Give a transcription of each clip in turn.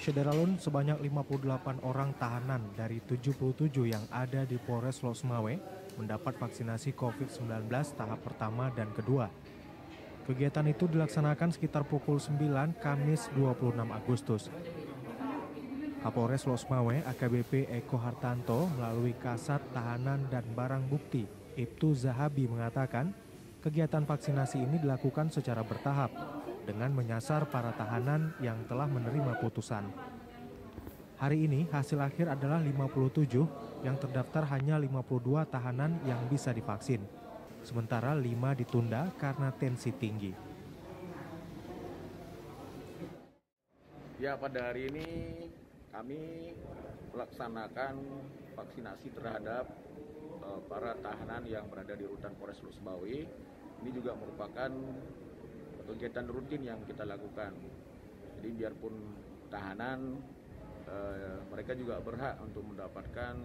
Syederalun, sebanyak 58 orang tahanan dari 77 yang ada di Polres Losmawe mendapat vaksinasi COVID-19 tahap pertama dan kedua. Kegiatan itu dilaksanakan sekitar pukul 9 Kamis 26 Agustus. Kapolres Losmawe AKBP Eko Hartanto melalui Kasat Tahanan dan Barang Bukti Ibtu Zahabi mengatakan kegiatan vaksinasi ini dilakukan secara bertahap dengan menyasar para tahanan yang telah menerima putusan. Hari ini hasil akhir adalah 57, yang terdaftar hanya 52 tahanan yang bisa divaksin. Sementara 5 ditunda karena tensi tinggi. Ya, pada hari ini kami melaksanakan vaksinasi terhadap para tahanan yang berada di rutan Polres Losmawe. Ini juga merupakan kegiatan rutin yang kita lakukan. Jadi biarpun tahanan, mereka juga berhak untuk mendapatkan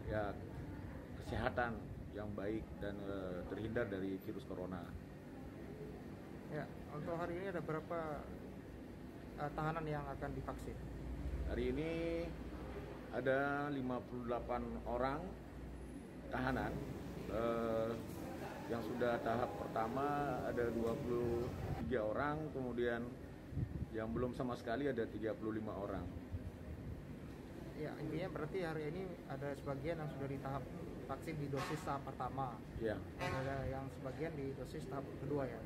ya kesehatan yang baik dan terhindar dari virus corona. Ya, untuk hari ini ada berapa tahanan yang akan divaksin? Hari ini ada 58 orang tahanan. Yang sudah tahap pertama ada 23 orang, kemudian yang belum sama sekali ada 35 orang. Ya, intinya berarti hari ini ada sebagian yang sudah di tahap vaksin di dosis tahap pertama. Iya. Ada yang sebagian di dosis tahap kedua ya?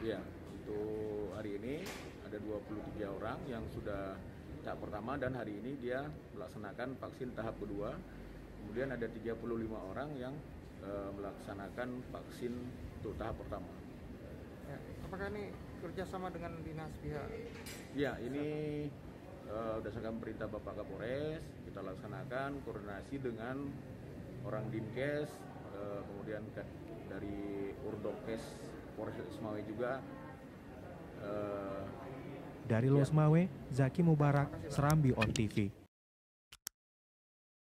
Iya, untuk hari ini ada 23 orang yang sudah tahap pertama dan hari ini dia melaksanakan vaksin tahap kedua. Kemudian ada 35 orang yang melaksanakan vaksin untuk tahap pertama. Ya, apakah ini kerjasama dengan dinas pihak? Ya, ini berdasarkan perintah Bapak Kapolres, kita laksanakan koordinasi dengan orang Dinkes, kemudian dari Urdokes Polres Losmawe juga. Dari Losmawe, Zaki Mubarak, Serambi On TV.